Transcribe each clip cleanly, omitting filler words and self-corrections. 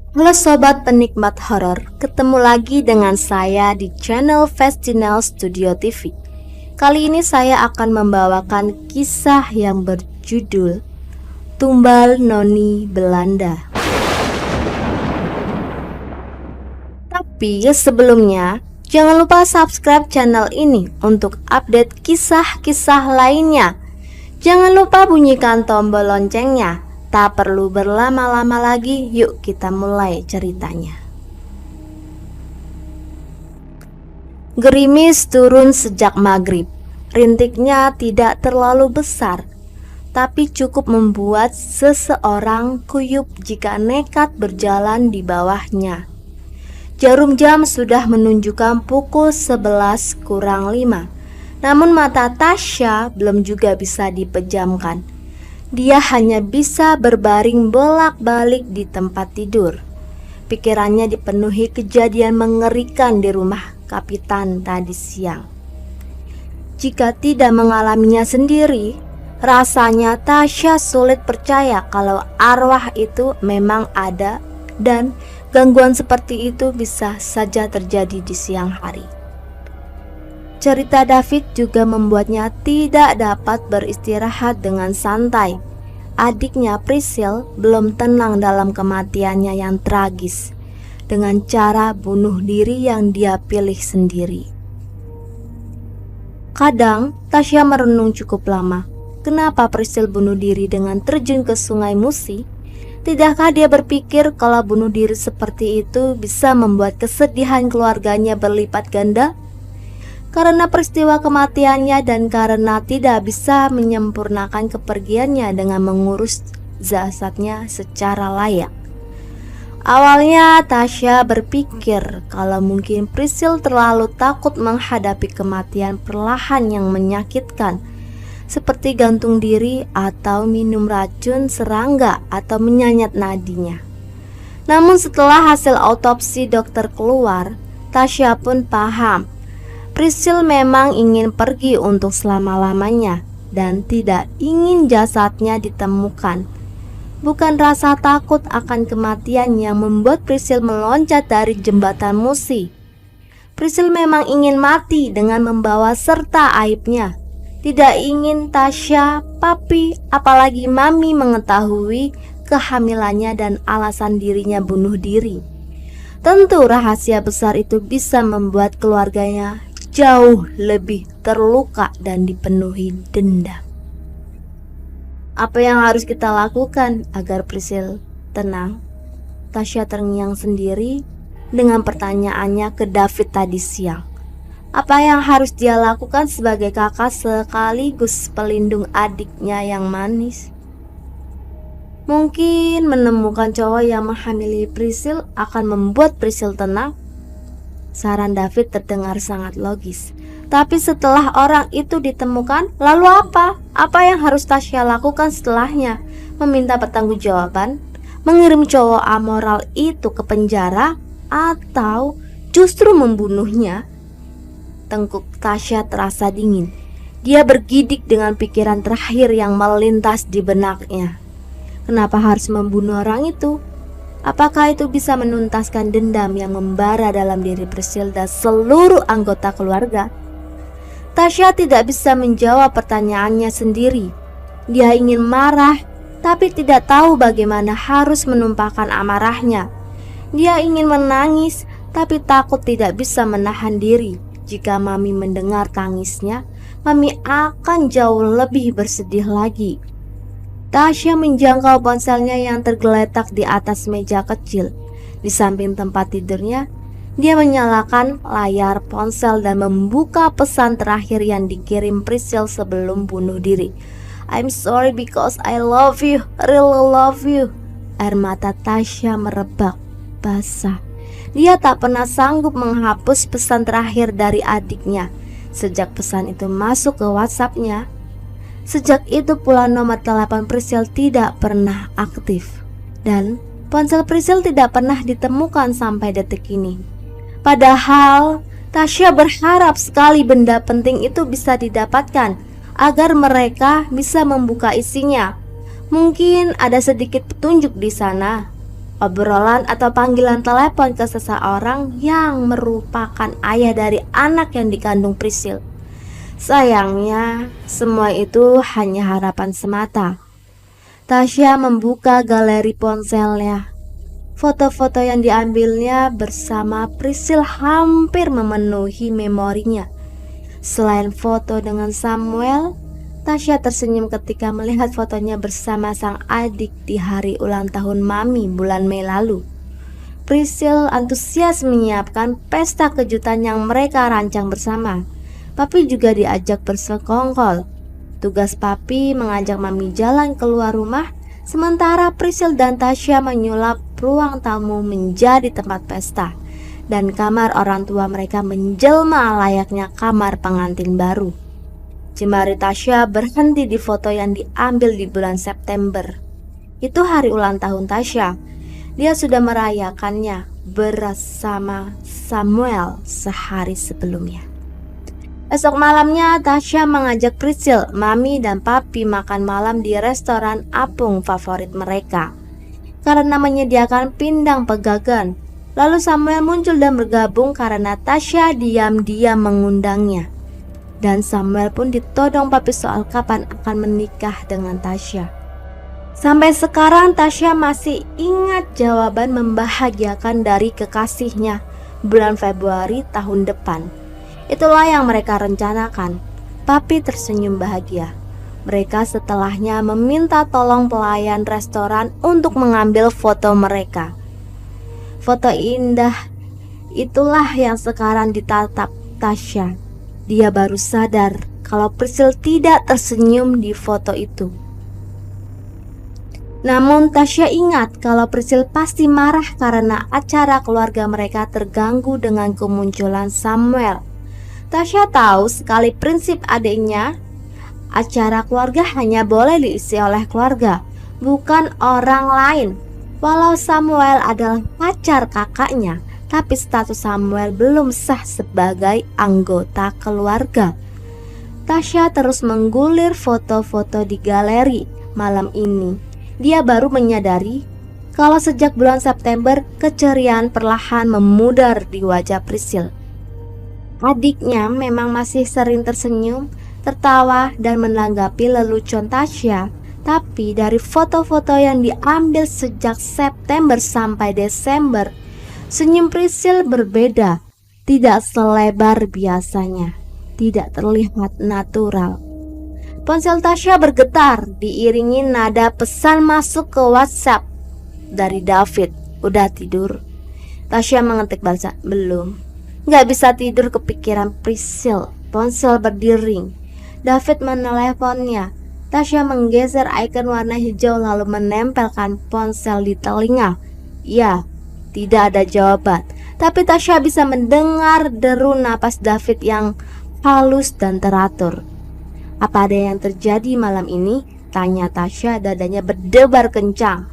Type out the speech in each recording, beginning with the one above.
Halo sobat penikmat horor, ketemu lagi dengan saya di channel Festinel Studio TV. Kali ini saya akan membawakan kisah yang berjudul Tumbal Noni Belanda. Tapi sebelumnya, jangan lupa subscribe channel ini untuk update kisah-kisah lainnya. Jangan lupa bunyikan tombol loncengnya. Tak perlu berlama-lama lagi, yuk kita mulai ceritanya. Gerimis turun sejak maghrib. Rintiknya tidak terlalu besar, tapi cukup membuat seseorang kuyup jika nekat berjalan di bawahnya. Jarum jam sudah menunjukkan pukul 11 kurang 5. Namun mata Tasya belum juga bisa dipejamkan. Dia hanya bisa berbaring bolak-balik di tempat tidur. Pikirannya dipenuhi kejadian mengerikan di rumah Kapitan tadi siang. Jika tidak mengalaminya sendiri, rasanya Tasya sulit percaya kalau arwah itu memang ada dan gangguan seperti itu bisa saja terjadi di siang hari. Cerita David juga membuatnya tidak dapat beristirahat dengan santai. Adiknya Priscil belum tenang dalam kematiannya yang tragis dengan cara bunuh diri yang dia pilih sendiri. Kadang Tasya merenung cukup lama. Kenapa Priscil bunuh diri dengan terjun ke Sungai Musi? Tidakkah dia berpikir kalau bunuh diri seperti itu bisa membuat kesedihan keluarganya berlipat ganda? Karena peristiwa kematiannya dan karena tidak bisa menyempurnakan kepergiannya dengan mengurus jasadnya secara layak. Awalnya Tasya berpikir kalau mungkin Priscil terlalu takut menghadapi kematian perlahan yang menyakitkan, seperti gantung diri atau minum racun serangga atau menyanyat nadinya. Namun setelah hasil autopsi dokter keluar, Tasya pun paham Priscil memang ingin pergi untuk selama-lamanya dan tidak ingin jasadnya ditemukan. Bukan rasa takut akan kematian yang membuat Priscil meloncat dari jembatan Musi. Priscil memang ingin mati dengan membawa serta aibnya. Tidak ingin Tasya, papi, apalagi mami mengetahui kehamilannya dan alasan dirinya bunuh diri. Tentu rahasia besar itu bisa membuat keluarganya jauh lebih terluka dan dipenuhi dendam. Apa yang harus kita lakukan agar Priscil tenang? Tasya terngiang sendiri dengan pertanyaannya ke David tadi siang. Apa yang harus dia lakukan sebagai kakak sekaligus pelindung adiknya yang manis? Mungkin menemukan cowok yang menghamili Priscil akan membuat Priscil tenang. Saran David terdengar sangat logis. Tapi setelah orang itu ditemukan, lalu apa? Apa yang harus Tasya lakukan setelahnya? Meminta pertanggungjawaban? Mengirim cowok amoral itu ke penjara? Atau justru membunuhnya? Tengkuk Tasya terasa dingin. Dia bergidik dengan pikiran terakhir yang melintas di benaknya. Kenapa harus membunuh orang itu? Apakah itu bisa menuntaskan dendam yang membara dalam diri Priscil dan seluruh anggota keluarga? Tasya tidak bisa menjawab pertanyaannya sendiri. Dia ingin marah, tapi tidak tahu bagaimana harus menumpahkan amarahnya. Dia ingin menangis, tapi takut tidak bisa menahan diri. Jika mami mendengar tangisnya, mami akan jauh lebih bersedih lagi. Tasya menjangkau ponselnya yang tergeletak di atas meja kecil. Di samping tempat tidurnya, dia menyalakan layar ponsel dan membuka pesan terakhir yang dikirim Priscil sebelum bunuh diri. I'm sorry because I love you, really love you. Air mata Tasya merebak basah. Dia tak pernah sanggup menghapus pesan terakhir dari adiknya. Sejak pesan itu masuk ke WhatsApp-nya, sejak itu pula nomor telepon Priscil tidak pernah aktif. Dan ponsel Priscil tidak pernah ditemukan sampai detik ini. Padahal Tasya berharap sekali benda penting itu bisa didapatkan agar mereka bisa membuka isinya. Mungkin ada sedikit petunjuk di sana. obrolan atau panggilan telepon ke seseorang yang merupakan ayah dari anak yang dikandung Priscil. Sayangnya, semua itu hanya harapan semata. Tasya membuka galeri ponselnya. Foto-foto yang diambilnya bersama Priscil hampir memenuhi memorinya. Selain foto dengan Samuel, Tasya tersenyum ketika melihat fotonya bersama sang adik di hari ulang tahun Mami bulan Mei lalu. Priscil antusias menyiapkan pesta kejutan yang mereka rancang bersama. Papi juga diajak bersekongkol. Tugas Papi mengajak Mami jalan keluar rumah, sementara Priscil dan Tasya menyulap ruang tamu menjadi tempat pesta, dan kamar orang tua mereka menjelma layaknya kamar pengantin baru. Jemari Tasya berhenti di foto yang diambil di bulan September. Itu hari ulang tahun Tasya. Dia sudah merayakannya bersama Samuel sehari sebelumnya. Esok malamnya Tasya mengajak Priscil, Mami, dan Papi makan malam di restoran apung favorit mereka karena menyediakan pindang pegagan. Lalu Samuel muncul dan bergabung karena Tasya diam-diam mengundangnya. Dan Samuel pun ditodong Papi soal kapan akan menikah dengan Tasya. Sampai sekarang Tasya masih ingat jawaban membahagiakan dari kekasihnya bulan Februari tahun depan. Itulah yang mereka rencanakan. Papi tersenyum bahagia. Mereka setelahnya meminta tolong pelayan restoran untuk mengambil foto mereka. Foto indah itulah yang sekarang ditatap Tasya. Dia baru sadar kalau Priscil tidak tersenyum di foto itu. Namun Tasya ingat kalau Priscil pasti marah karena acara keluarga mereka terganggu dengan kemunculan Samuel. Tasya tahu sekali prinsip adiknya, acara keluarga hanya boleh diisi oleh keluarga, bukan orang lain. Walau Samuel adalah pacar kakaknya, tapi status Samuel belum sah sebagai anggota keluarga. Tasya terus menggulir foto-foto di galeri. Malam ini, dia baru menyadari kalau sejak bulan September keceriaan perlahan memudar di wajah Priscil. Adiknya memang masih sering tersenyum, tertawa, dan menanggapi lelucon Tasya. Tapi dari foto-foto yang diambil sejak September sampai Desember, senyum Priscil berbeda, tidak selebar biasanya, tidak terlihat natural. Ponsel Tasya bergetar diiringi nada pesan masuk ke WhatsApp dari David. Udah tidur? Tasya mengetik balas, belum. Gak bisa tidur kepikiran Priscil. Ponsel berdering. David meneleponnya. Tasya menggeser icon warna hijau lalu menempelkan ponsel di telinga. Ya, tidak ada jawaban. Tapi Tasya bisa mendengar deru napas David yang halus dan teratur. Apa ada yang terjadi malam ini? Tanya Tasya, dadanya berdebar kencang.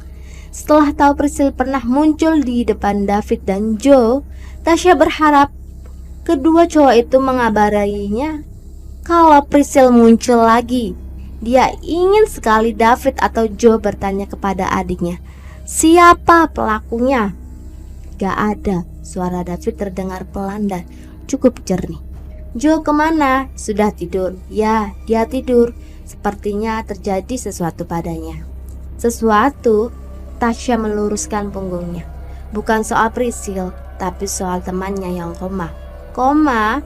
Setelah tahu Priscil pernah muncul di depan David dan Joe, Tasya berharap kedua cowok itu mengabarinya kalau Priscil muncul lagi. Dia ingin sekali David atau Joe bertanya kepada adiknya, siapa pelakunya? Gak ada. Suara David terdengar pelan dan cukup jernih. Joe kemana? Sudah tidur. Ya, dia tidur. Sepertinya terjadi sesuatu padanya. Sesuatu? Tasya meluruskan punggungnya. Bukan soal Priscil, tapi soal temannya yang koma. Koma?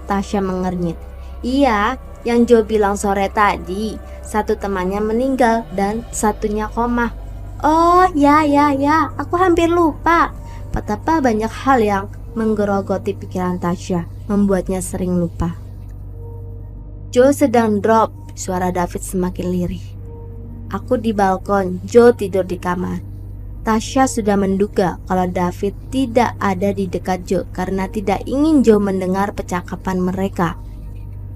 Tasya mengernyit. Iya, yang Joe bilang sore tadi. Satu temannya meninggal dan satunya koma. Oh ya, aku hampir lupa. Betapa banyak hal yang menggerogoti pikiran Tasya, membuatnya sering lupa. Joe sedang drop. Suara David semakin lirih. Aku di balkon, Joe tidur di kamar. Tasya sudah menduga kalau David tidak ada di dekat Joe karena tidak ingin Joe mendengar percakapan mereka.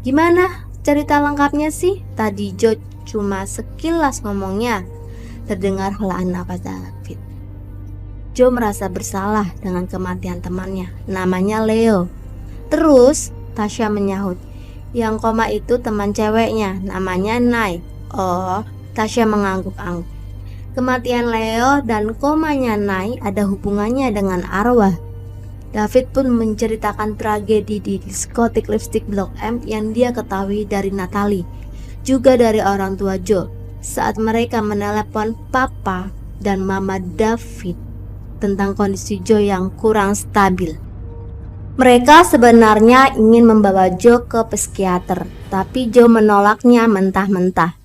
Gimana cerita lengkapnya sih? Tadi Joe cuma sekilas ngomongnya. Terdengar helaan napas David. Joe merasa bersalah dengan kematian temannya, namanya Leo. Terus Tasya menyahut, yang koma itu teman ceweknya, namanya Nai. Oh, Tasya mengangguk-angguk. Kematian Leo dan komanya Nay ada hubungannya dengan arwah. David pun menceritakan tragedi di diskotik Lipstick Blok M yang dia ketahui dari Natalie, juga dari orang tua Joe, saat mereka menelepon papa dan mama David tentang kondisi Joe yang kurang stabil. Mereka sebenarnya ingin membawa Joe ke psikiater, tapi Joe menolaknya mentah-mentah.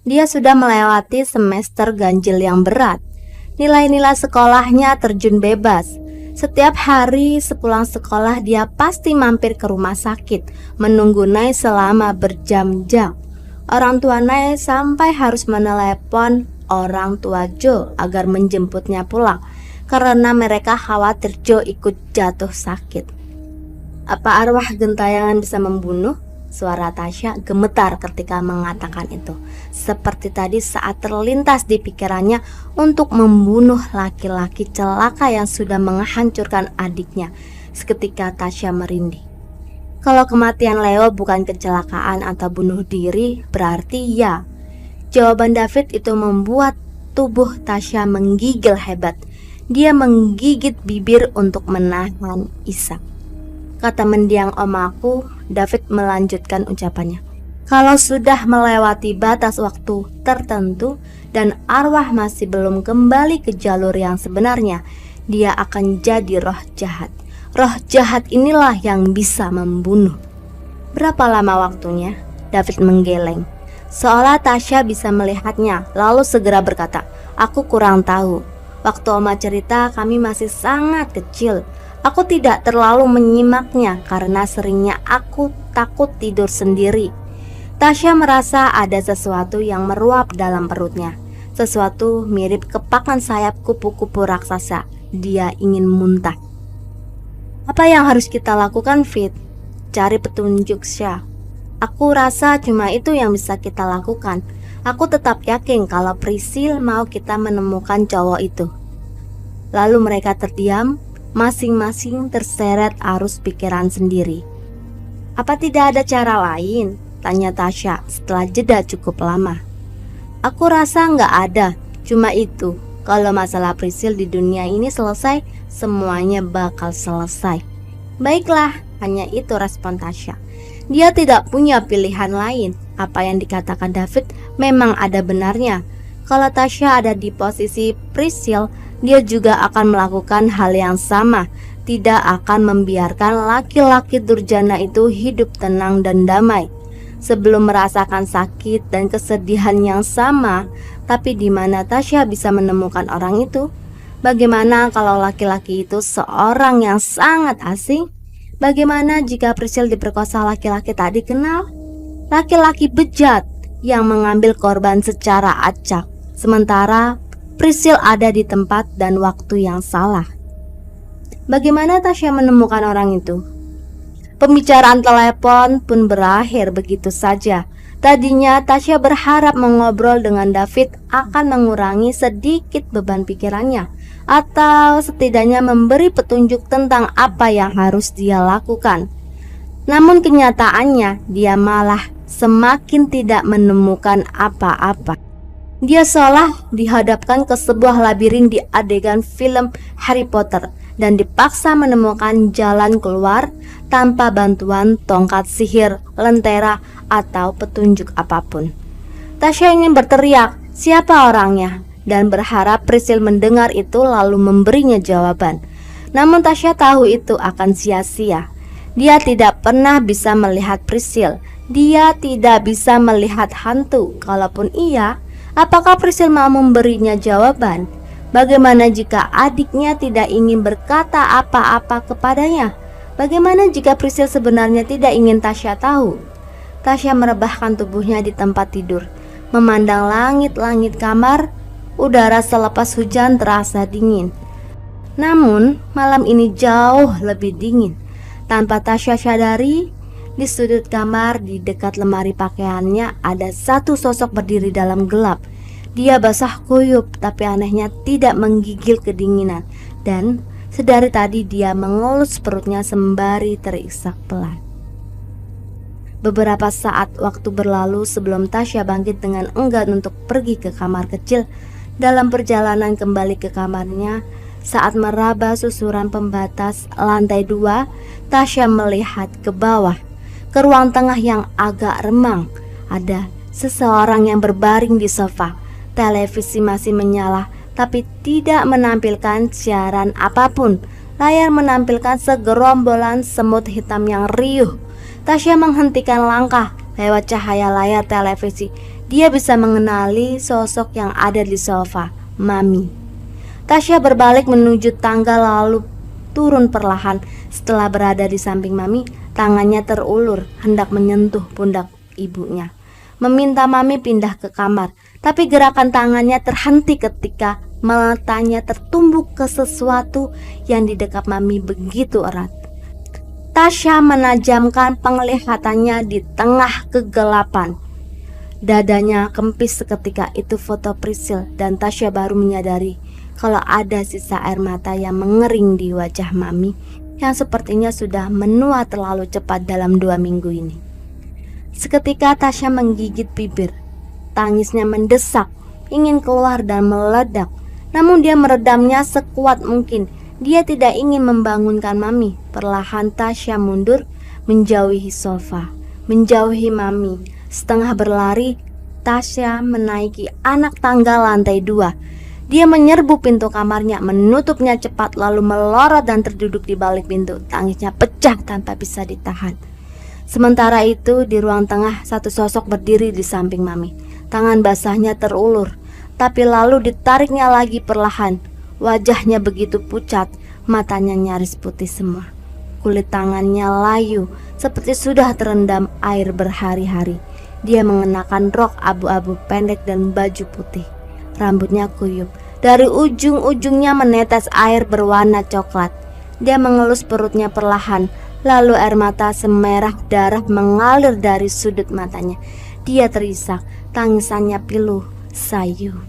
Dia sudah melewati semester ganjil yang berat. Nilai-nilai sekolahnya terjun bebas. Setiap hari sepulang sekolah dia pasti mampir ke rumah sakit, menunggu Nay selama berjam-jam. Orang tua Nay sampai harus menelepon orang tua Joe agar menjemputnya pulang, karena mereka khawatir Joe ikut jatuh sakit. Apa arwah gentayangan bisa membunuh? Suara Tasya gemetar ketika mengatakan itu, seperti tadi saat terlintas di pikirannya untuk membunuh laki-laki celaka yang sudah menghancurkan adiknya. Seketika Tasya merinding. Kalau kematian Leo bukan kecelakaan atau bunuh diri, berarti ya. Jawaban David itu membuat tubuh Tasya menggigil hebat. Dia menggigit bibir untuk menahan isak. Kata mendiang omaku, David melanjutkan ucapannya. Kalau sudah melewati batas waktu tertentu dan arwah masih belum kembali ke jalur yang sebenarnya, dia akan jadi roh jahat. Roh jahat inilah yang bisa membunuh. Berapa lama waktunya? David menggeleng, seolah Tasya bisa melihatnya, lalu segera berkata, aku kurang tahu. Waktu Oma cerita kami masih sangat kecil. Aku tidak terlalu menyimaknya karena seringnya aku takut tidur sendiri. Tasya merasa ada sesuatu yang meruap dalam perutnya. Sesuatu mirip kepakan sayap kupu-kupu raksasa. Dia ingin muntah. Apa yang harus kita lakukan, Fit? Cari petunjuk, Syah. Aku rasa cuma itu yang bisa kita lakukan. Aku tetap yakin kalau Priscil mau kita menemukan cowok itu. Lalu mereka terdiam, masing-masing terseret arus pikiran sendiri. Apa tidak ada cara lain? Tanya Tasya setelah jeda cukup lama. Aku rasa nggak ada, cuma itu. Kalau masalah Priscil di dunia ini selesai, semuanya bakal selesai. Baiklah, hanya itu respon Tasya. Dia tidak punya pilihan lain. Apa yang dikatakan David memang ada benarnya. Kalau Tasya ada di posisi Priscil, dia juga akan melakukan hal yang sama. Tidak akan membiarkan laki-laki durjana itu hidup tenang dan damai. Sebelum merasakan sakit dan kesedihan yang sama, tapi di mana Tasya bisa menemukan orang itu? Bagaimana kalau laki-laki itu seorang yang sangat asing? Bagaimana jika Priscil diperkosa laki-laki tak dikenal? Laki-laki bejat yang mengambil korban secara acak, sementara Priscil ada di tempat dan waktu yang salah. Bagaimana Tasya menemukan orang itu? Pembicaraan telepon pun berakhir begitu saja. Tadinya Tasya berharap mengobrol dengan David akan mengurangi sedikit beban pikirannya, atau setidaknya memberi petunjuk tentang apa yang harus dia lakukan. Namun kenyataannya dia malah semakin tidak menemukan apa-apa. Dia seolah dihadapkan ke sebuah labirin di adegan film Harry Potter dan dipaksa menemukan jalan keluar tanpa bantuan tongkat sihir, lentera, atau petunjuk apapun. Tasya ingin berteriak, siapa orangnya? Dan berharap Priscil mendengar itu lalu memberinya jawaban. Namun Tasya tahu itu akan sia-sia. Dia tidak pernah bisa melihat Priscil. Dia tidak bisa melihat hantu. Kalaupun iya, apakah Priscil mau memberinya jawaban? Bagaimana jika adiknya tidak ingin berkata apa-apa kepadanya? Bagaimana jika Priscil sebenarnya tidak ingin Tasya tahu? Tasya merebahkan tubuhnya di tempat tidur, memandang langit-langit kamar. Udara selepas hujan terasa dingin. Namun malam ini jauh lebih dingin. Tanpa Tasya sadari, di sudut kamar di dekat lemari pakaiannya ada satu sosok berdiri dalam gelap. Dia basah kuyup, tapi anehnya tidak menggigil kedinginan. Dan sedari tadi dia mengelus perutnya sembari terisak pelan. Beberapa saat waktu berlalu sebelum Tasya bangkit dengan enggan untuk pergi ke kamar kecil. Dalam perjalanan kembali ke kamarnya, saat meraba susuran pembatas lantai 2, Tasya melihat ke bawah, ke ruang tengah yang agak remang. Ada seseorang yang berbaring di sofa. Televisi masih menyala, tapi tidak menampilkan siaran apapun. Layar menampilkan segerombolan semut hitam yang riuh. Tasya menghentikan langkah. Lewat cahaya layar televisi, dia bisa mengenali sosok yang ada di sofa, Mami. Tasya berbalik menuju tangga lalu turun perlahan. Setelah berada di samping Mami, tangannya terulur hendak menyentuh pundak ibunya, meminta Mami pindah ke kamar. Tapi gerakan tangannya terhenti ketika matanya tertumbuk ke sesuatu yang di dekat Mami begitu erat. Tasya menajamkan penglihatannya di tengah kegelapan. Dadanya kempis seketika itu foto Priscil, dan Tasya baru menyadari kalau ada sisa air mata yang mengering di wajah Mami yang sepertinya sudah menua terlalu cepat dalam 2 minggu ini. Seketika Tasya menggigit bibir. Tangisnya mendesak, ingin keluar dan meledak. Namun dia meredamnya sekuat mungkin. Dia tidak ingin membangunkan Mami. Perlahan Tasya mundur, menjauhi sofa, menjauhi Mami. Setengah berlari, Tasya menaiki anak tangga lantai 2. Dia menyerbu pintu kamarnya, menutupnya cepat, lalu melorot dan terduduk di balik pintu. Tangisnya pecah tanpa bisa ditahan. Sementara itu di ruang tengah, satu sosok berdiri di samping Mami. Tangan basahnya terulur, tapi lalu ditariknya lagi perlahan. Wajahnya begitu pucat, matanya nyaris putih semua. Kulit tangannya layu, seperti sudah terendam air berhari-hari. Dia mengenakan rok abu-abu pendek dan baju putih. Rambutnya kuyup, dari ujung-ujungnya menetes air berwarna coklat. Dia mengelus perutnya perlahan, lalu air mata semerah darah mengalir dari sudut matanya. Dia terisak, tangisannya pilu, sayu.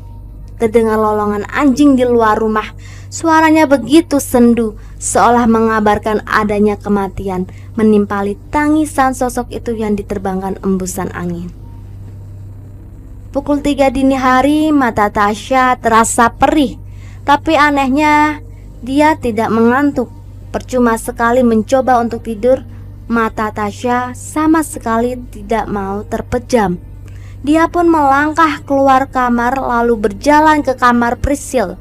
Terdengar lolongan anjing di luar rumah. Suaranya begitu sendu, seolah mengabarkan adanya kematian, menimpali tangisan sosok itu yang diterbangkan embusan angin. Pukul 3 dini hari, mata Tasya terasa perih. Tapi anehnya, dia tidak mengantuk. Percuma sekali mencoba untuk tidur, mata Tasya sama sekali tidak mau terpejam. Dia pun melangkah keluar kamar lalu berjalan ke kamar Priscil.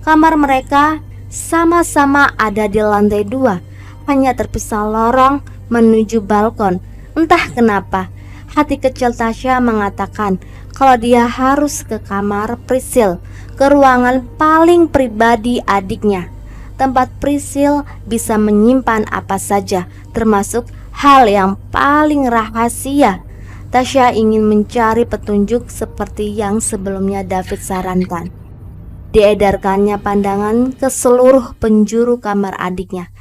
Kamar mereka sama-sama ada di lantai 2, hanya terpisah lorong menuju balkon. Entah kenapa, hati kecil Tasya mengatakan kalau dia harus ke kamar Priscil, ke ruangan paling pribadi adiknya. Tempat Priscil bisa menyimpan apa saja, termasuk hal yang paling rahasia. Tasya ingin mencari petunjuk seperti yang sebelumnya David sarankan. Diedarkannya pandangan ke seluruh penjuru kamar adiknya,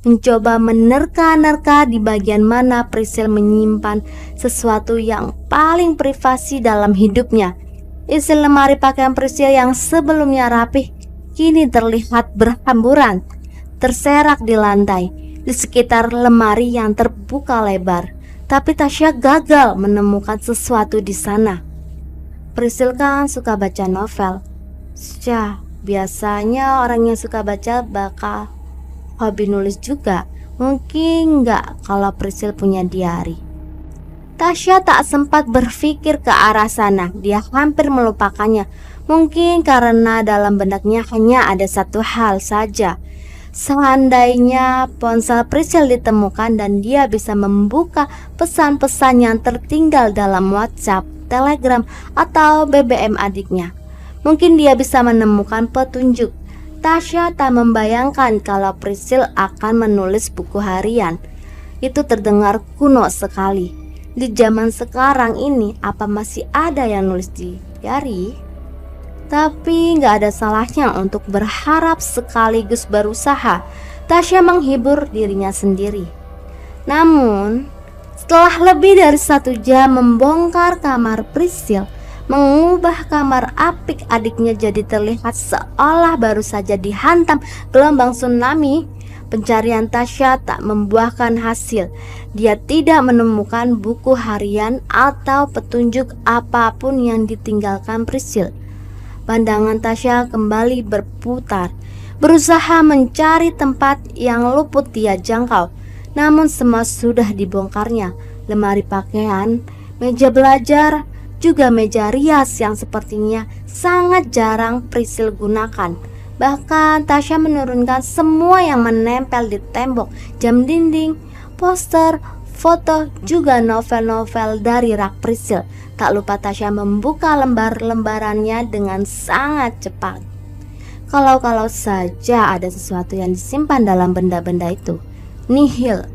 mencoba menerka-nerka di bagian mana Priscil menyimpan sesuatu yang paling privasi dalam hidupnya. Isi lemari pakaian Priscil yang sebelumnya rapih kini terlihat berhamburan, terserak di lantai, di sekitar lemari yang terbuka lebar. Tapi Tasya gagal menemukan sesuatu di sana. Priscil kan suka baca novel. Biasanya orang yang suka baca bakal hobi nulis juga. Mungkin enggak kalau Priscil punya diari. Tasya tak sempat berpikir ke arah sana. Dia hampir melupakannya. Mungkin karena dalam benaknya hanya ada satu hal saja. Seandainya ponsel Priscil ditemukan dan dia bisa membuka pesan-pesan yang tertinggal dalam WhatsApp, Telegram, atau BBM adiknya, mungkin dia bisa menemukan petunjuk. Tasya tak membayangkan kalau Priscil akan menulis buku harian. Itu terdengar kuno sekali. Di zaman sekarang ini, apa masih ada yang nulis di diary? Tapi gak ada salahnya untuk berharap sekaligus berusaha. Tasya menghibur dirinya sendiri. Namun setelah lebih dari 1 jam membongkar kamar Priscil, mengubah kamar apik adiknya jadi terlihat seolah baru saja dihantam gelombang tsunami, pencarian Tasya tak membuahkan hasil. Dia tidak menemukan buku harian atau petunjuk apapun yang ditinggalkan Priscil. Pandangan Tasya kembali berputar, berusaha mencari tempat yang luput dia jangkau. Namun semua sudah dibongkarnya. Lemari pakaian, meja belajar, juga meja rias yang sepertinya sangat jarang Priscil gunakan. Bahkan Tasya menurunkan semua yang menempel di tembok, jam dinding, poster, foto, juga novel-novel dari rak Priscil. Tak lupa Tasya membuka lembar-lembarannya dengan sangat cepat. Kalau saja ada sesuatu yang disimpan dalam benda-benda itu. Nihil.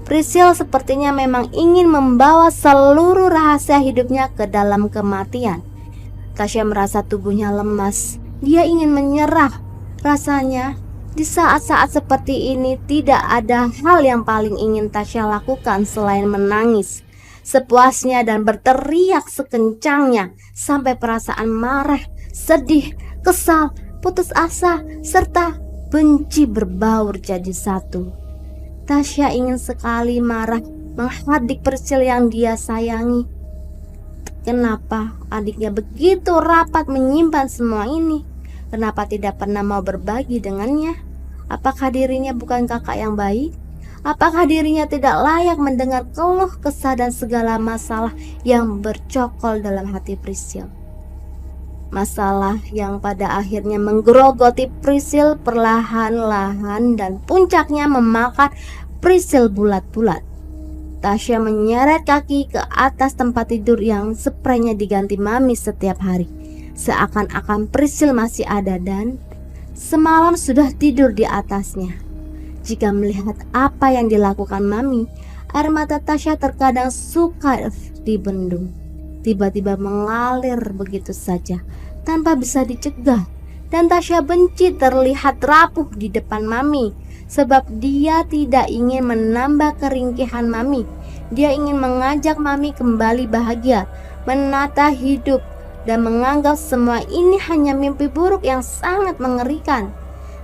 Priscil sepertinya memang ingin membawa seluruh rahasia hidupnya ke dalam kematian. Tasya merasa tubuhnya lemas. Dia ingin menyerah. Rasanya di saat-saat seperti ini tidak ada hal yang paling ingin Tasya lakukan selain menangis sepuasnya dan berteriak sekencangnya sampai perasaan marah, sedih, kesal, putus asa, serta benci berbaur jadi satu. Tasya ingin sekali marah menghadik Priscil yang dia sayangi. Kenapa adiknya begitu rapat menyimpan semua ini? Kenapa tidak pernah mau berbagi dengannya? Apakah dirinya bukan kakak yang baik? Apakah dirinya tidak layak mendengar keluh kesah dan segala masalah yang bercokol dalam hati Priscil? Masalah yang pada akhirnya menggerogoti Priscil perlahan-lahan dan puncaknya memakan Priscil bulat-bulat. Tasya menyeret kaki ke atas tempat tidur yang spraynya diganti Mami setiap hari. Seakan-akan Priscil masih ada dan semalam sudah tidur di atasnya. Jika melihat apa yang dilakukan Mami, air mata Tasya terkadang suka dibendung, tiba-tiba mengalir begitu saja tanpa bisa dicegah. Dan Tasya benci terlihat rapuh di depan Mami, sebab dia tidak ingin menambah keringkihan Mami. Dia ingin mengajak Mami kembali bahagia, menata hidup, dan menganggap semua ini hanya mimpi buruk yang sangat mengerikan.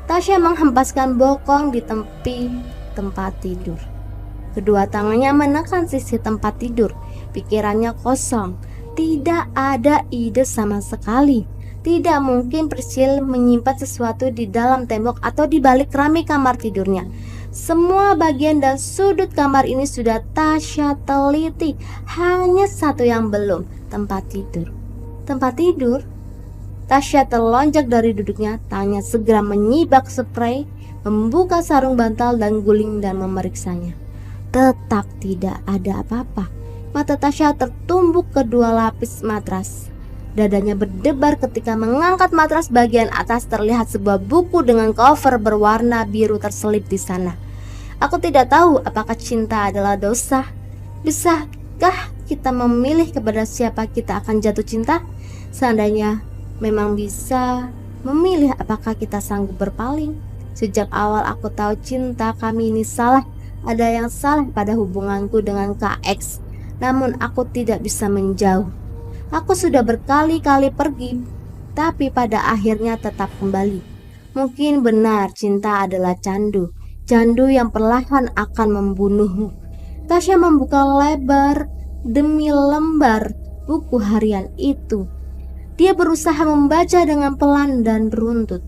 Tasya menghempaskan bokong di tepi tempat tidur. Kedua tangannya menekan sisi tempat tidur. Pikirannya kosong. Tidak ada ide sama sekali. Tidak mungkin Priscil menyimpan sesuatu di dalam tembok atau di balik keramik kamar tidurnya. Semua bagian dan sudut kamar ini sudah Tasya teliti. Hanya satu yang belum, tempat tidur. Tempat tidur? Tasya terlonjak dari duduknya, tangannya segera menyibak spray, membuka sarung bantal dan guling dan memeriksanya. Tetap tidak ada apa-apa. Mata Tasya tertumbuk ke dua lapis matras. Dadanya berdebar ketika mengangkat matras bagian atas. Terlihat sebuah buku dengan cover berwarna biru terselip di sana. Aku tidak tahu apakah cinta adalah dosa. Bisakah kita memilih kepada siapa kita akan jatuh cinta? Seandainya memang bisa memilih, apakah kita sanggup berpaling? Sejak awal aku tahu cinta kami ini salah. Ada yang salah pada hubunganku dengan Kak X. Namun aku tidak bisa menjauh. Aku sudah berkali-kali pergi, tapi pada akhirnya tetap kembali. Mungkin benar cinta adalah candu. Candu yang perlahan akan membunuhmu. Tasya membuka lebar demi lembar buku harian itu. Dia berusaha membaca dengan pelan dan runtut.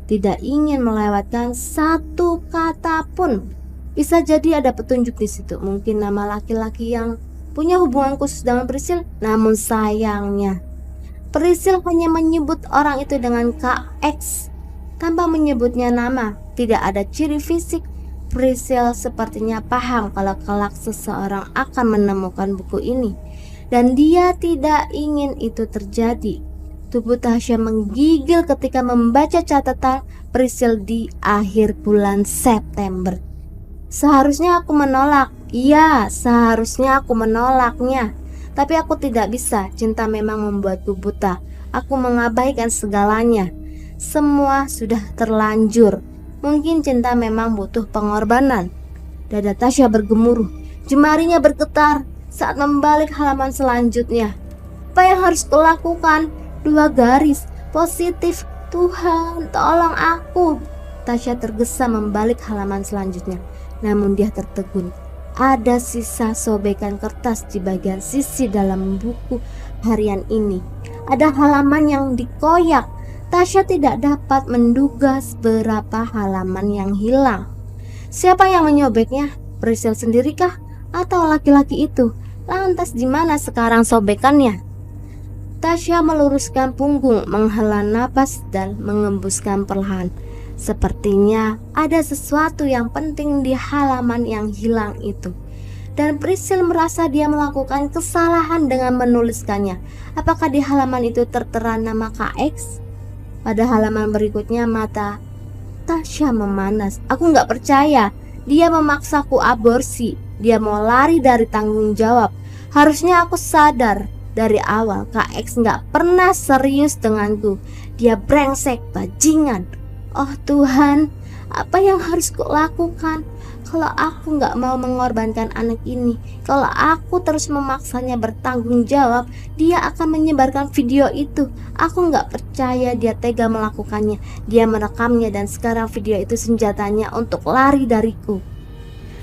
Tidak ingin melewatkan satu kata pun. Bisa jadi ada petunjuk di situ. Mungkin nama laki-laki yang punya hubungan khusus dengan Priscil. Namun sayangnya Priscil hanya menyebut orang itu dengan Kak X tanpa menyebutnya nama. Tidak ada ciri fisik. Priscil sepertinya paham kalau kelak seseorang akan menemukan buku ini. Dan dia tidak ingin itu terjadi. Tubuh Tasya menggigil ketika membaca catatan Priscil di akhir bulan September. Seharusnya aku menolak. Iya, seharusnya aku menolaknya. Tapi aku tidak bisa. Cinta memang membuatku buta. Aku mengabaikan segalanya. Semua sudah terlanjur. Mungkin cinta memang butuh pengorbanan. Dada Tasya bergemuruh. Jemarinya bergetar saat membalik halaman selanjutnya. Apa yang harus kulakukan? 2 garis positif. Tuhan, tolong aku. Tasya tergesa membalik halaman selanjutnya. Namun dia tertegun. Ada sisa sobekan kertas di bagian sisi dalam buku. harian ini. Ada halaman yang dikoyak. Tasya tidak dapat menduga seberapa halaman yang hilang. Siapa yang menyobeknya? Priscil sendirikah? Atau laki-laki itu? Lantas di mana sekarang sobekannya? Tasya meluruskan punggung, menghela napas dan mengembuskan perlahan. Sepertinya ada sesuatu yang penting di halaman yang hilang itu. Dan Priscil merasa dia melakukan kesalahan dengan menuliskannya. Apakah di halaman itu tertera nama KX? Pada halaman berikutnya mata Tasya memanas. Aku gak percaya. Dia memaksaku aborsi. Dia mau lari dari tanggung jawab. Harusnya aku sadar dari awal KX gak pernah serius denganku. Dia brengsek, bajingan. Oh Tuhan, apa yang harus kulakukan? Kalau aku gak mau mengorbankan anak ini, kalau aku terus memaksanya bertanggung jawab, dia akan menyebarkan video itu. Aku gak percaya dia tega melakukannya. Dia merekamnya dan sekarang video itu senjatanya untuk lari dariku.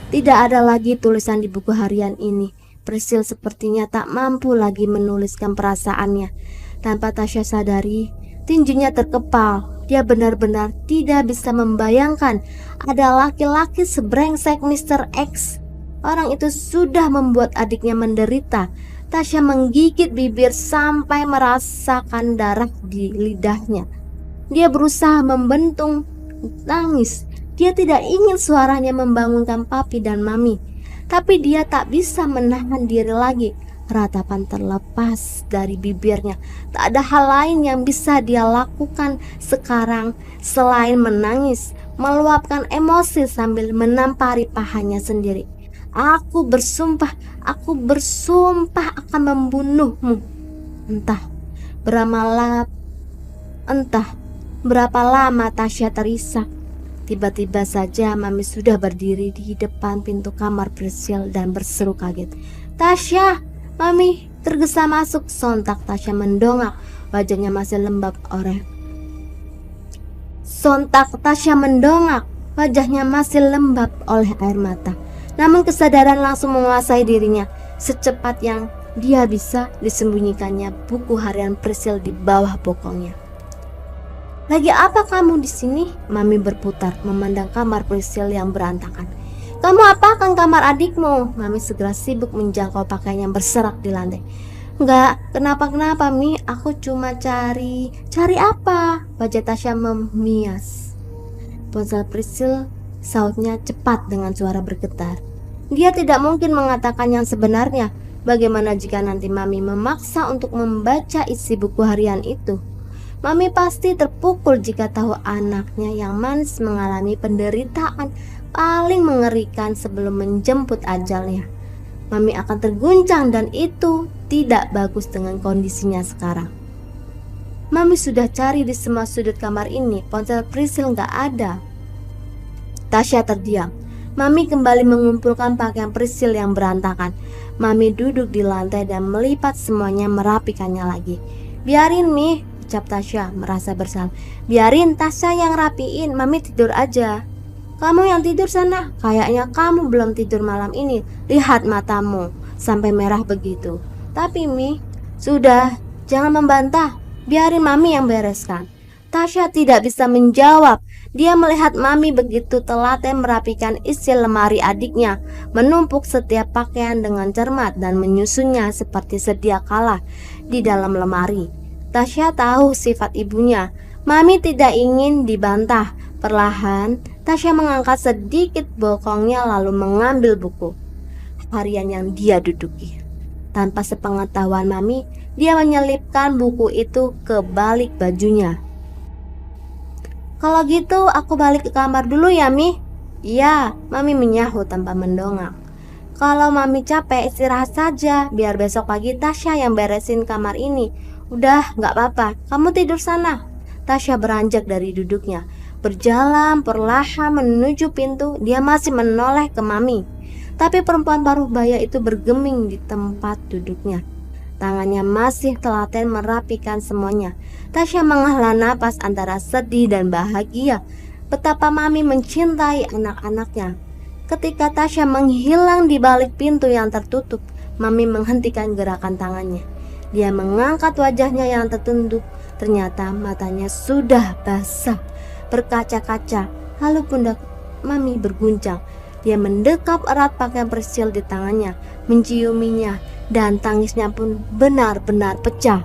Tidak ada lagi tulisan di buku harian ini. Priscil sepertinya tak mampu lagi menuliskan perasaannya. Tanpa Tasya sadari, tinjunya terkepal. Dia benar-benar tidak bisa membayangkan ada laki-laki sebrengsek Mr. X. Orang itu sudah membuat adiknya menderita. Tasya menggigit bibir sampai merasakan darah di lidahnya. Dia berusaha membentung tangis. Dia tidak ingin suaranya membangunkan papi dan mami. Tapi dia tak bisa menahan diri lagi. Ratapan terlepas dari bibirnya. Tak ada hal lain yang bisa dia lakukan sekarang selain menangis, meluapkan emosi sambil menampari pahanya sendiri. Aku bersumpah akan membunuhmu. Entah berapa lama Tasya terisak. Tiba-tiba saja Mami sudah berdiri di depan pintu kamar Priscil dan berseru kaget, "Tasya!" Mami tergesa masuk. Sontak Tasya mendongak. Wajahnya masih lembab oleh air mata. Namun kesadaran langsung menguasai dirinya. Secepat yang dia bisa, disembunyikannya buku harian Priscil di bawah bokongnya. "Lagi apa kamu di sini?" Mami berputar memandang kamar Priscil yang berantakan. "Kamu apakan kamar adikmu?" Mami segera sibuk menjangkau pakaian yang berserak di lantai. "Enggak, kenapa Mi? Aku cuma cari apa?" Wajah Tasya memias. "Ponsel Priscil," sautnya cepat dengan suara bergetar. Dia tidak mungkin mengatakan yang sebenarnya. Bagaimana jika nanti Mami memaksa untuk membaca isi buku harian itu? Mami pasti terpukul jika tahu anaknya yang manis mengalami penderitaan paling mengerikan sebelum menjemput ajalnya. Mami akan terguncang dan itu tidak bagus dengan kondisinya sekarang. Mami sudah cari di semua sudut kamar ini, ponsel Priscil gak ada. Tasya terdiam. Mami kembali mengumpulkan pakaian Priscil yang berantakan. Mami duduk di lantai dan melipat semuanya, merapikannya lagi. "Biarin Mi," ucap Tasya merasa bersalah. "Biarin Tasya yang rapiin, Mami tidur aja." "Kamu yang tidur sana, kayaknya kamu belum tidur malam ini. Lihat matamu, sampai merah begitu." "Tapi Mi..." "Sudah, jangan membantah, biarin Mami yang bereskan." Tasya tidak bisa menjawab. Dia melihat Mami begitu telaten merapikan isi lemari adiknya, menumpuk setiap pakaian dengan cermat dan menyusunnya seperti sedia kala di dalam lemari. Tasya tahu sifat ibunya. Mami tidak ingin dibantah. Perlahan Tasya mengangkat sedikit bokongnya lalu mengambil buku harian yang dia duduki. Tanpa sepengetahuan Mami, dia menyelipkan buku itu ke balik bajunya. "Kalau gitu aku balik ke kamar dulu ya Mi." "Iya," Mami menyahut tanpa mendongak. "Kalau Mami capek istirahat saja, biar besok pagi Tasya yang beresin kamar ini." "Udah, gak apa-apa, kamu tidur sana." Tasya beranjak dari duduknya, berjalan perlahan menuju pintu. Dia masih menoleh ke Mami, tapi perempuan paruh baya itu bergeming di tempat duduknya. Tangannya masih telaten merapikan semuanya. Tasya menghela napas antara sedih dan bahagia. Betapa Mami mencintai anak-anaknya. Ketika Tasya menghilang di balik pintu yang tertutup, Mami menghentikan gerakan tangannya. Dia mengangkat wajahnya yang tertunduk. Ternyata matanya sudah basah berkaca-kaca. Lalu pundak Mami berguncang. Dia mendekap erat pakaian Priscil di tangannya, menciuminya, dan tangisnya pun benar-benar pecah.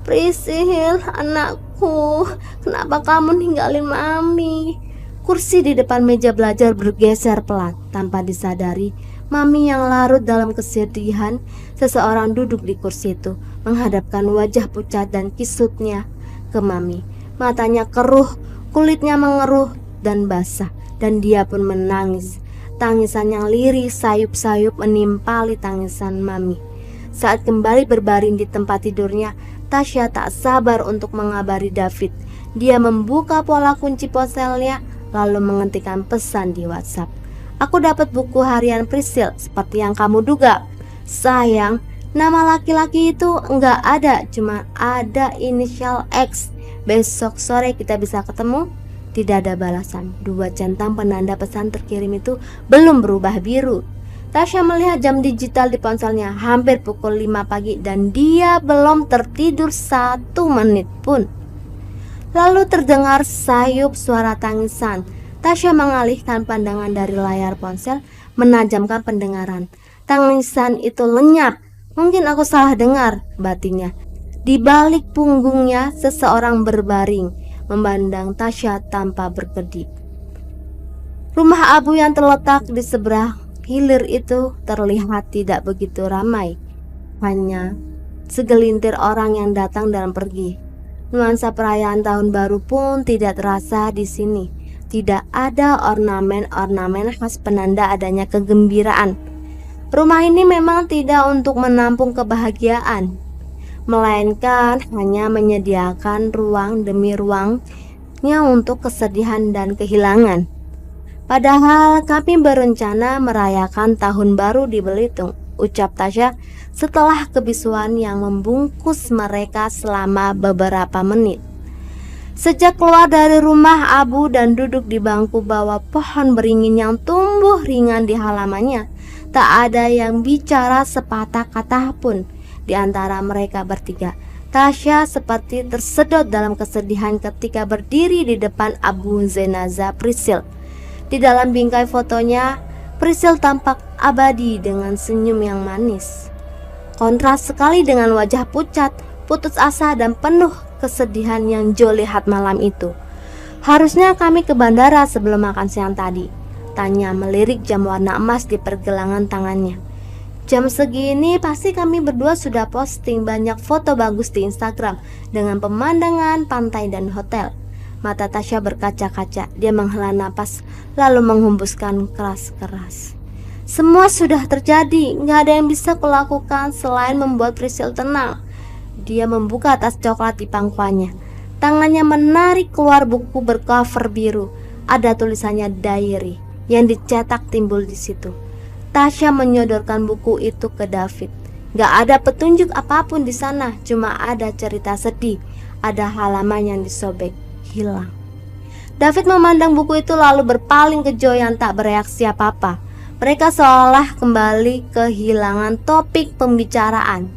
Priscil, anakku, kenapa kamu ninggalin Mami? Kursi di depan meja belajar bergeser pelan. Tanpa disadari, Mami yang larut dalam kesedihan, seseorang duduk di kursi itu, menghadapkan wajah pucat dan kisutnya ke Mami. Matanya keruh, kulitnya mengeruh dan basah, dan dia pun menangis. Tangisan yang lirih sayup-sayup menimpali tangisan Mami. Saat kembali berbaring di tempat tidurnya, Tasya tak sabar untuk mengabari David. Dia membuka pola kunci ponselnya, lalu mengetikkan pesan di WhatsApp. Aku dapat buku harian Priscil seperti yang kamu duga. Sayang, nama laki-laki itu enggak ada, cuma ada inisial X. Besok sore kita bisa ketemu? Tidak ada balasan. 2 centang penanda pesan terkirim itu belum berubah biru. Tasya melihat jam digital di ponselnya, hampir pukul 5 pagi dan dia belum tertidur 1 menit pun. Lalu terdengar sayup suara tangisan. Tasya mengalihkan pandangan dari layar ponsel, menajamkan pendengaran. Tangisan itu lenyap. Mungkin aku salah dengar, batinnya. Di balik punggungnya seseorang berbaring, memandang Tasya tanpa berkedip. Rumah Abu yang terletak di seberang hilir itu terlihat tidak begitu ramai. Hanya segelintir orang yang datang dan pergi. Nuansa perayaan tahun baru pun tidak terasa di sini. Tidak ada ornamen-ornamen khas penanda adanya kegembiraan. Rumah ini memang tidak untuk menampung kebahagiaan, melainkan hanya menyediakan ruang demi ruangnya untuk kesedihan dan kehilangan. Padahal kami berencana merayakan tahun baru di Belitung, ucap Tasya setelah kebisuan yang membungkus mereka selama beberapa menit. Sejak keluar dari rumah Abu dan duduk di bangku bawah pohon beringin yang tumbuh ringan di halamannya, tak ada yang bicara sepatah kata pun di antara mereka bertiga. Tasya seperti tersedot dalam kesedihan ketika berdiri di depan Abu jenazah Priscil. Di dalam bingkai fotonya, Priscil tampak abadi dengan senyum yang manis. Kontras sekali dengan wajah pucat, putus asa dan penuh kesedihan yang Jo lihat malam itu. Harusnya kami ke bandara sebelum makan siang tadi, tanya melirik jam warna emas di pergelangan tangannya. Jam segini pasti kami berdua sudah posting banyak foto bagus di Instagram dengan pemandangan pantai dan hotel. Mata Tasya berkaca-kaca. Dia menghela napas lalu menghembuskan keras-keras. Semua sudah terjadi, gak ada yang bisa kulakukan selain membuat Priscil tenang. Dia membuka tas coklat di pangkuannya. Tangannya menarik keluar buku bercover biru. Ada tulisannya diary yang dicetak timbul di situ. Tasya menyodorkan buku itu ke David. Gak ada petunjuk apapun di sana, cuma ada cerita sedih. Ada halaman yang disobek, hilang. David memandang buku itu lalu berpaling ke Jo yang tak bereaksi apa-apa. Mereka seolah kembali kehilangan topik pembicaraan.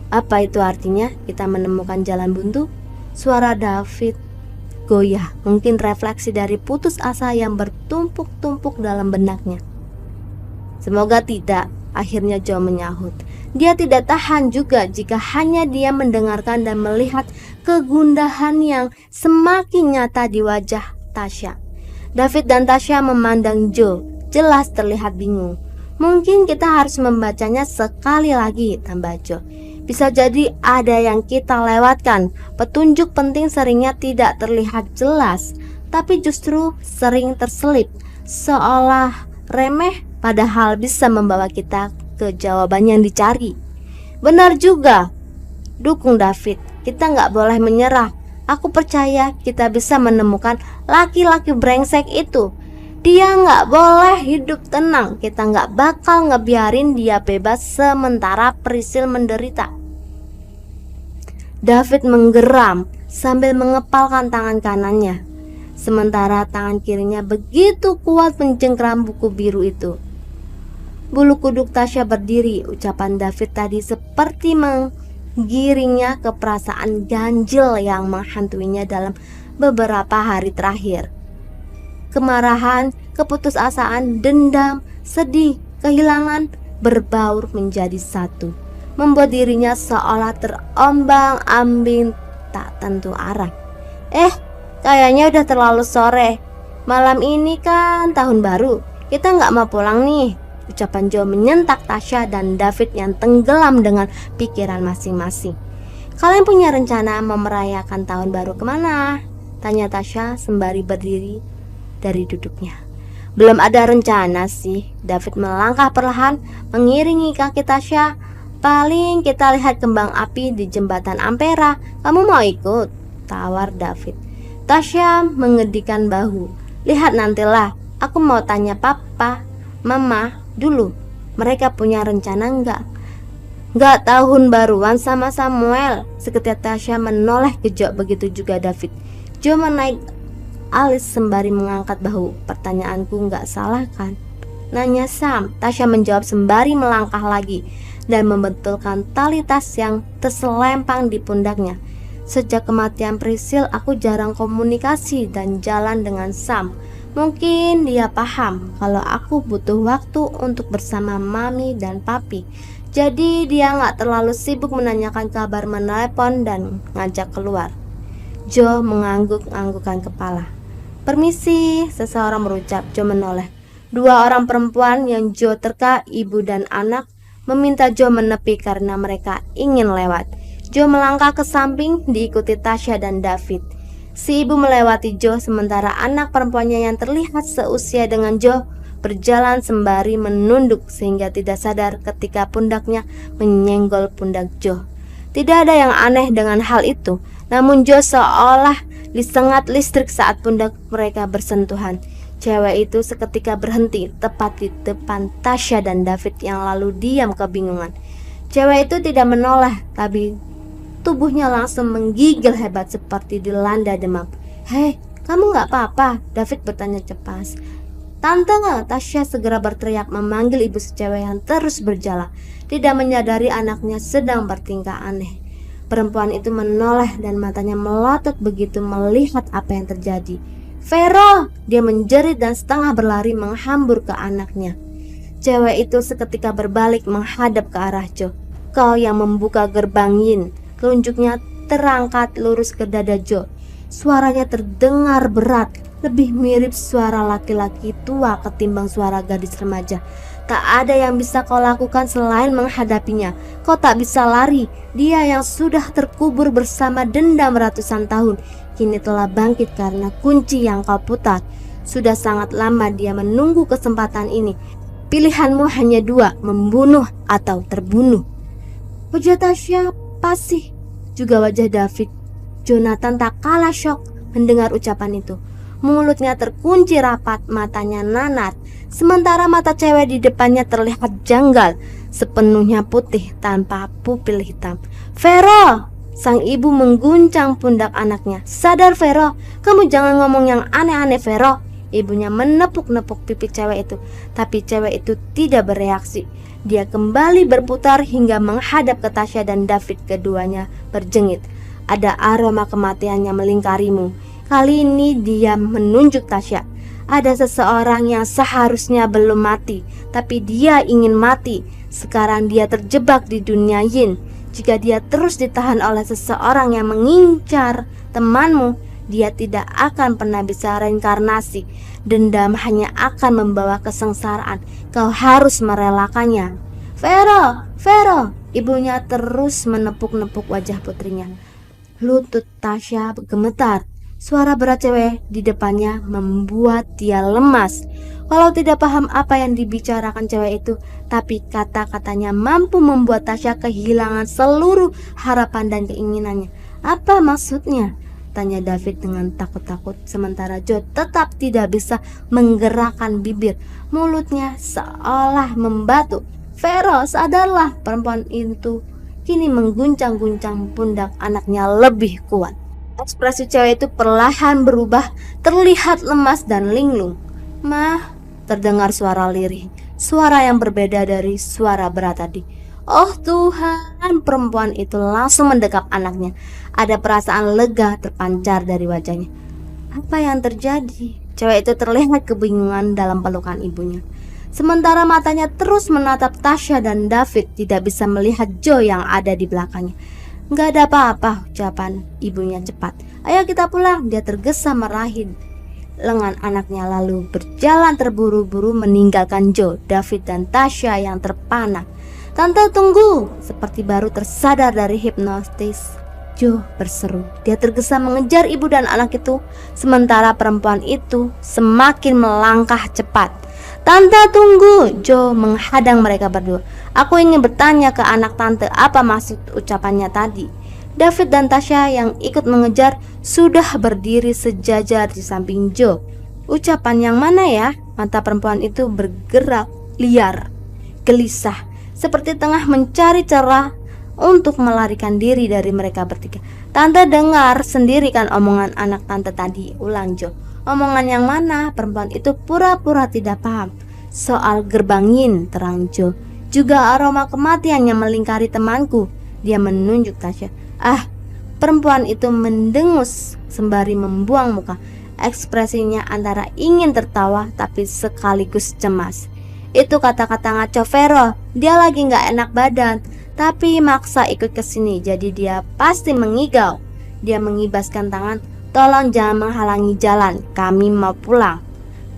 Apa itu artinya? Kita menemukan jalan buntu? Suara David goyah, mungkin refleksi dari putus asa yang bertumpuk-tumpuk dalam benaknya. Semoga tidak, akhirnya Jo menyahut. Dia tidak tahan juga jika hanya dia mendengarkan dan melihat kegundahan yang semakin nyata di wajah Tasya. David dan Tasya memandang Jo, jelas terlihat bingung. Mungkin kita harus membacanya sekali lagi, tambah Jo. Bisa jadi ada yang kita lewatkan. Petunjuk penting seringnya tidak terlihat jelas, tapi justru sering terselip, seolah remeh, padahal bisa membawa kita ke jawaban yang dicari. Benar juga, dukung David. Kita gak boleh menyerah. Aku percaya kita bisa menemukan laki-laki brengsek itu. Dia gak boleh hidup tenang. Kita gak bakal ngebiarin dia bebas sementara Priscil menderita. David menggeram sambil mengepalkan tangan kanannya, sementara tangan kirinya begitu kuat mencengkram buku biru itu. Bulu kuduk Tasya berdiri. Ucapan David tadi seperti giringnya ke perasaan ganjil yang menghantuinya dalam beberapa hari terakhir. Kemarahan, keputusasaan, dendam, sedih, kehilangan berbaur menjadi satu, membuat dirinya seolah terombang-ambing tak tentu arah. Kayaknya udah terlalu sore. Malam ini kan tahun baru, kita nggak mau pulang nih, ucapan Joe menyentak Tasya dan David yang tenggelam dengan pikiran masing-masing. Kalian punya rencana mau merayakan tahun baru kemana? Tanya Tasya sembari berdiri dari duduknya. Belum ada rencana sih. David melangkah perlahan mengiringi kaki Tasya. Paling kita lihat kembang api di jembatan Ampera. Kamu mau ikut? Tawar David. Tasya mengedikkan bahu. Lihat nantilah. Aku mau tanya papa, mama dulu. Mereka punya rencana enggak? Enggak tahun baruan sama Samuel. Seketika Tasya menoleh ke Joe, begitu juga David. Joe menaik alis sembari mengangkat bahu. Pertanyaanku enggak salah kan? Nanya Sam. Tasya menjawab sembari melangkah lagi dan membentulkan tali tas yang terselempang di pundaknya. Sejak kematian Priscil, aku jarang komunikasi dan jalan dengan Sam. Mungkin dia paham kalau aku butuh waktu untuk bersama mami dan papi. Jadi dia gak terlalu sibuk menanyakan kabar, menelepon dan ngajak keluar. Joe mengangguk-anggukkan kepala. Permisi, seseorang berucap. Joe menoleh. Dua orang perempuan yang Joe terka, ibu dan anak, meminta Joe menepi karena mereka ingin lewat. Joe melangkah ke samping diikuti Tasya dan David. Si ibu melewati Joe sementara anak perempuannya yang terlihat seusia dengan Joe berjalan sembari menunduk sehingga tidak sadar ketika pundaknya menyenggol pundak Joe. Tidak ada yang aneh dengan hal itu, namun Joe seolah disengat listrik saat pundak mereka bersentuhan. Cewek itu seketika berhenti tepat di depan Tasya dan David yang lalu diam kebingungan. Cewek itu tidak menoleh, tapi tubuhnya langsung menggigil hebat seperti dilanda demam. Hei, kamu gak apa-apa? David bertanya cepat. Tante, Tasya segera berteriak memanggil ibu secewek yang terus berjalan, tidak menyadari anaknya sedang bertingkah aneh. Perempuan itu menoleh dan matanya melotot begitu melihat apa yang terjadi. Vero! Dia menjerit dan setengah berlari menghambur ke anaknya. Cewek itu seketika berbalik menghadap ke arah Joe. Kau yang membuka gerbang Yin. Telunjuknya terangkat lurus ke dada Joe. Suaranya terdengar berat, lebih mirip suara laki-laki tua ketimbang suara gadis remaja. Tak ada yang bisa kau lakukan selain menghadapinya. Kau tak bisa lari. Dia yang sudah terkubur bersama dendam ratusan tahun, kini telah bangkit karena kunci yang kau putar. Sudah sangat lama dia menunggu kesempatan ini. Pilihanmu hanya dua, membunuh atau terbunuh. Wajah Tasya pasih, juga wajah David. Jonathan tak kalah syok mendengar ucapan itu. Mulutnya terkunci rapat, matanya nanat, sementara mata cewek di depannya terlihat janggal, sepenuhnya putih tanpa pupil hitam. Vero! Sang ibu mengguncang pundak anaknya. Sadar Vero, kamu jangan ngomong yang aneh-aneh Vero. Ibunya menepuk-nepuk pipi cewek itu, tapi cewek itu tidak bereaksi. Dia kembali berputar hingga menghadap ke Tasya dan David. Keduanya berjengit. Ada aroma kematiannya melingkarimu. Kali ini dia menunjuk Tasya. Ada seseorang yang seharusnya belum mati, tapi dia ingin mati. Sekarang dia terjebak di dunia Yin. Jika dia terus ditahan oleh seseorang yang mengincar temanmu, dia tidak akan pernah bisa reinkarnasi. Dendam hanya akan membawa kesengsaraan. Kau harus merelakannya. Vero, Vero! Ibunya terus menepuk-nepuk wajah putrinya. Lutut Tasya gemetar. Suara berat cewek di depannya membuat dia lemas. Kalau tidak paham apa yang dibicarakan cewek itu, tapi kata-katanya mampu membuat Tasya kehilangan seluruh harapan dan keinginannya. Apa maksudnya? Tanya David dengan takut-takut, sementara Joe tetap tidak bisa menggerakkan bibir. Mulutnya seolah membatu. Vero, sadarlah! Perempuan itu kini mengguncang-guncang pundak anaknya lebih kuat. Ekspresi cewek itu perlahan berubah, terlihat lemas dan linglung. Mah, terdengar suara lirih, suara yang berbeda dari suara berat tadi. Oh Tuhan, perempuan itu langsung mendekap anaknya. Ada perasaan lega terpancar dari wajahnya. Apa yang terjadi? Cewek itu terlihat kebingungan dalam pelukan ibunya. Sementara matanya terus menatap Tasya dan David, tidak bisa melihat Joe yang ada di belakangnya. Gak ada apa-apa, ucapan ibunya cepat. Ayo kita pulang. Dia tergesa meraih lengan anaknya lalu berjalan terburu-buru meninggalkan Joe, David dan Tasya yang terpana. Tante tunggu, seperti baru tersadar dari hipnotis. Joe berseru. Dia tergesa mengejar ibu dan anak itu, sementara perempuan itu semakin melangkah cepat. Tante tunggu, Joe menghadang mereka berdua. Aku ingin bertanya ke anak tante apa maksud ucapannya tadi. David dan Tasya yang ikut mengejar sudah berdiri sejajar di samping Joe. Ucapan yang mana ya? Mata perempuan itu bergerak liar, gelisah, seperti tengah mencari cara untuk melarikan diri dari mereka bertiga. Tante dengar sendiri kan omongan anak tante tadi, ulang Joe. Omongan yang mana? Perempuan itu pura-pura tidak paham. Soal gerbangin, terang Joe. Juga aroma kematian yang melingkari temanku. Dia menunjuk Tasya. Perempuan itu mendengus sembari membuang muka. Ekspresinya antara ingin tertawa tapi sekaligus cemas. Itu kata-kata ngaco Vero. Dia lagi gak enak badan, tapi maksa ikut ke sini, jadi dia pasti mengigau. Dia mengibaskan tangan. Tolong jangan menghalangi jalan, kami mau pulang.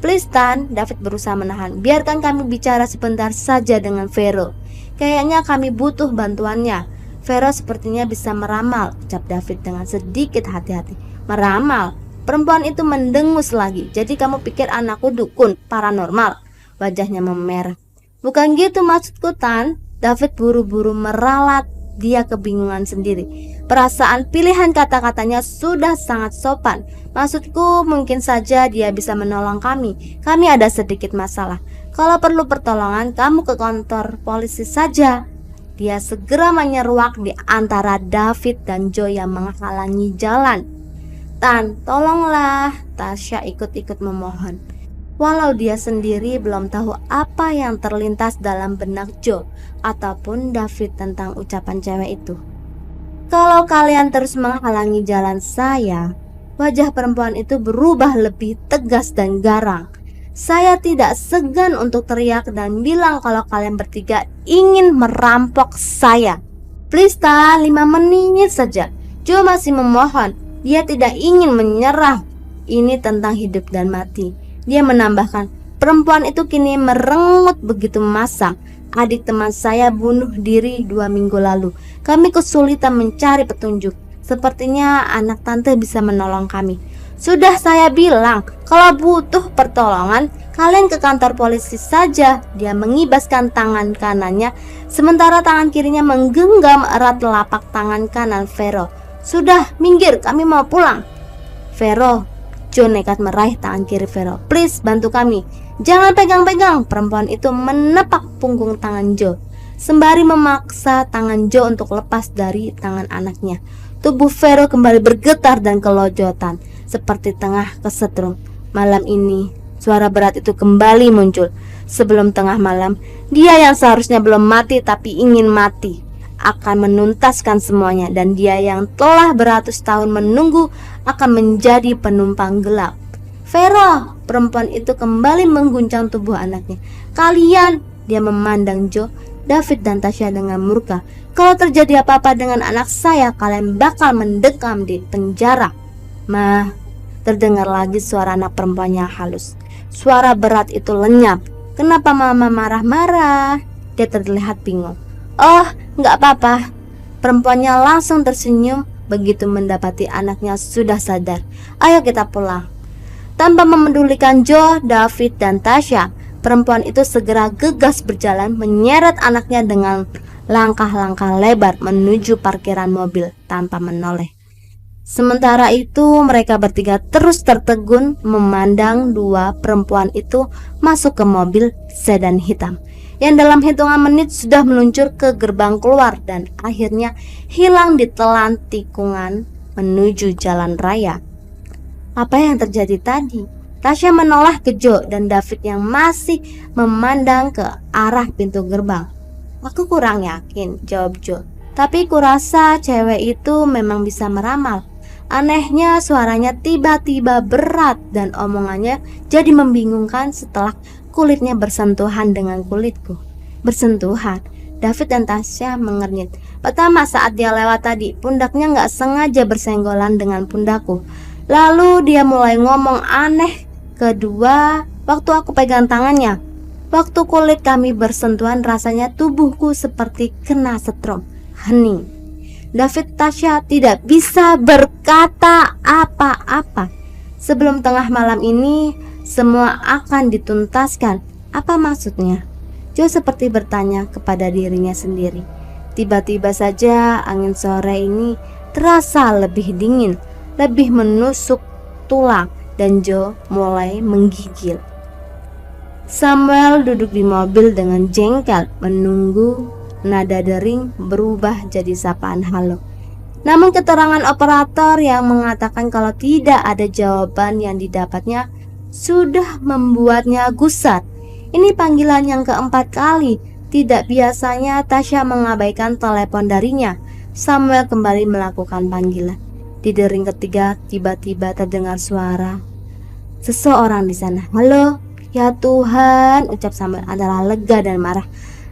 Please Tan, David berusaha menahan. Biarkan kami bicara sebentar saja dengan Vero. Kayaknya kami butuh bantuannya. Vero sepertinya bisa meramal, ucap David dengan sedikit hati-hati. Meramal? Perempuan itu mendengus lagi. Jadi kamu pikir anakku dukun paranormal? Wajahnya memerah. Bukan gitu maksudku Tan. David buru-buru meralat. Dia kebingungan sendiri. Perasaan pilihan kata-katanya sudah sangat sopan. Maksudku mungkin saja dia bisa menolong kami. Kami ada sedikit masalah. Kalau perlu pertolongan kamu ke kantor polisi saja. Dia segera menyeruak di antara David dan Joe yang menghalangi jalan. Tan, tolonglah. Tasya ikut-ikut memohon. Walau dia sendiri belum tahu apa yang terlintas dalam benak Joe ataupun David tentang ucapan cewek itu. Kalau kalian terus menghalangi jalan saya, wajah perempuan itu berubah lebih tegas dan garang. Saya tidak segan untuk teriak dan bilang kalau kalian bertiga ingin merampok saya. Please Ta, 5 menit saja. Joe masih memohon. Dia tidak ingin menyerah. Ini tentang hidup dan mati. Dia menambahkan, perempuan itu kini merengut begitu masam. Adik teman saya bunuh diri 2 minggu lalu. Kami kesulitan mencari petunjuk. Sepertinya anak tante bisa menolong kami. Sudah saya bilang, kalau butuh pertolongan, kalian ke kantor polisi saja. Dia mengibaskan tangan kanannya, sementara tangan kirinya menggenggam erat telapak tangan kanan Vero. Sudah, minggir, kami mau pulang. Vero, Joe nekat meraih tangan kiri Vero. Please bantu kami. Jangan pegang-pegang. Perempuan itu menepak punggung tangan Joe, sembari memaksa tangan Joe untuk lepas dari tangan anaknya. Tubuh Vero kembali bergetar dan kelojotan, seperti tengah kesetrum. Malam ini, suara berat itu kembali muncul. Sebelum tengah malam, dia yang seharusnya belum mati tapi ingin mati akan menuntaskan semuanya, dan dia yang telah beratus tahun menunggu akan menjadi penumpang gelap. Vero, perempuan itu kembali mengguncang tubuh anaknya. Kalian, dia memandang Joe, David dan Tasya dengan murka. Kalau terjadi apa-apa dengan anak saya, kalian bakal mendekam di penjara. Ma, terdengar lagi suara anak perempuan yang halus. Suara berat itu lenyap. Kenapa mama marah-marah? Dia terlihat bingung. Oh, gak apa-apa. Perempuannya langsung tersenyum begitu mendapati anaknya sudah sadar. Ayo kita pulang. Tanpa memedulikan Joe, David, dan Tasya, perempuan itu segera gegas berjalan menyeret anaknya dengan langkah-langkah lebar menuju parkiran mobil tanpa menoleh. Sementara itu mereka bertiga terus tertegun memandang 2 perempuan itu masuk ke mobil sedan hitam yang dalam hitungan menit sudah meluncur ke gerbang keluar dan akhirnya hilang di telan tikungan menuju jalan raya. Apa yang terjadi tadi? Tasya menoleh ke Joe dan David yang masih memandang ke arah pintu gerbang. Aku kurang yakin, jawab Jo. Tapi kurasa cewek itu memang bisa meramal. Anehnya suaranya tiba-tiba berat dan omongannya jadi membingungkan setelah kulitnya bersentuhan dengan kulitku. Bersentuhan. David dan Tasya mengernyit. Pertama saat dia lewat tadi, pundaknya gak sengaja bersenggolan dengan pundakku. Lalu dia mulai ngomong aneh. Kedua, waktu aku pegang tangannya, waktu kulit kami bersentuhan rasanya tubuhku seperti kena setrum. Hening. David Tasya tidak bisa berkata apa-apa. Sebelum tengah malam ini semua akan dituntaskan. Apa maksudnya? Jo seperti bertanya kepada dirinya sendiri. Tiba-tiba saja angin sore ini terasa lebih dingin, lebih menusuk tulang, dan Jo mulai menggigil. Samuel duduk di mobil dengan jengkel menunggu nada dering berubah jadi sapaan halo. Namun keterangan operator yang mengatakan kalau tidak ada jawaban yang didapatnya sudah membuatnya gusar. Ini panggilan yang keempat kali. Tidak biasanya Tasya mengabaikan telepon darinya. Samuel kembali melakukan panggilan. Di dering ketiga tiba-tiba terdengar suara seseorang di sana. Halo, ya Tuhan, ucap Samuel antara lega dan marah.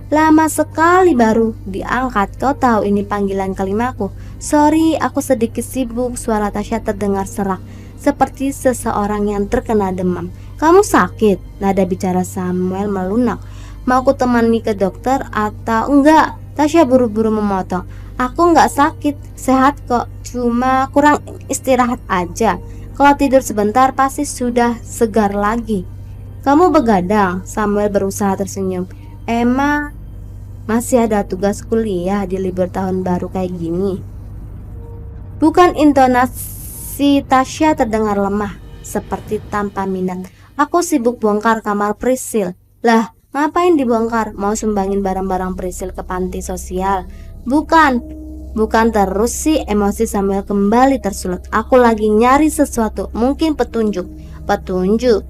Lama sekali baru diangkat. Kau tahu ini panggilan kelimaku. Sorry, aku sedikit sibuk. Suara Tasya terdengar serak, seperti seseorang yang terkena demam. Kamu sakit? Nada bicara Samuel melunak. Mau ku temani ke dokter atau enggak? Tasya buru-buru memotong. Aku enggak sakit, sehat kok. Cuma kurang istirahat aja. Kalau tidur sebentar pasti sudah segar lagi. Kamu begadang? Samuel berusaha tersenyum. Emang masih ada tugas kuliah di libur tahun baru kayak gini? Bukan, intonasi Tasya terdengar lemah, seperti tanpa minat. Aku sibuk bongkar kamar Priscil. Lah, ngapain dibongkar? Mau sumbangin barang-barang Priscil ke panti sosial? Bukan terus sih. Emosi Samuel kembali tersulut. Aku lagi nyari sesuatu, mungkin petunjuk. Petunjuk?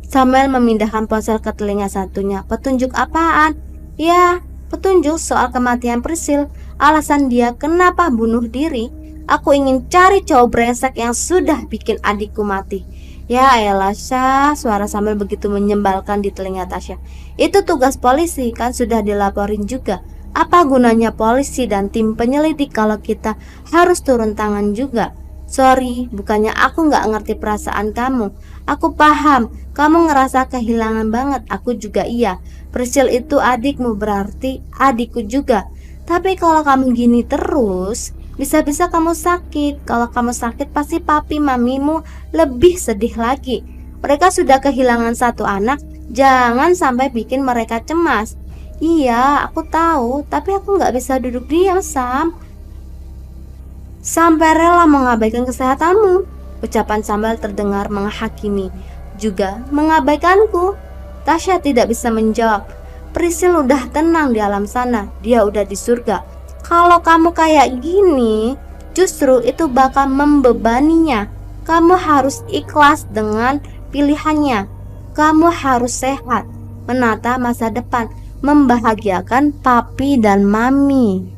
Samuel memindahkan ponsel ke telinga satunya. Petunjuk apaan? Ya, petunjuk soal kematian Priscil. Alasan dia kenapa bunuh diri. Aku ingin cari cowok brengsek yang sudah bikin adikku mati. Ya elah Syah, suara Samuel begitu menyebalkan di telinga Tasya. Itu tugas polisi, kan sudah dilaporin juga. Apa gunanya polisi dan tim penyelidik kalau kita harus turun tangan juga? Sorry, bukannya aku gak ngerti perasaan kamu. Aku paham, kamu ngerasa kehilangan banget. Aku juga iya. Priscil itu adikmu, berarti adikku juga. Tapi kalau kamu gini terus, bisa-bisa kamu sakit. Kalau kamu sakit pasti papi mamimu lebih sedih lagi. Mereka sudah kehilangan satu anak. Jangan sampai bikin mereka cemas. Iya, aku tahu, tapi aku gak bisa duduk diam, Sam. Sampai rela mengabaikan kesehatanmu. Ucapan Samuel terdengar menghakimi, juga mengabaikanku. Tasya tidak bisa menjawab. Priscil udah tenang di alam sana. Dia udah di surga. Kalau kamu kayak gini, justru itu bakal membebaninya. Kamu harus ikhlas dengan pilihannya. Kamu harus sehat, menata masa depan, membahagiakan papi dan mami.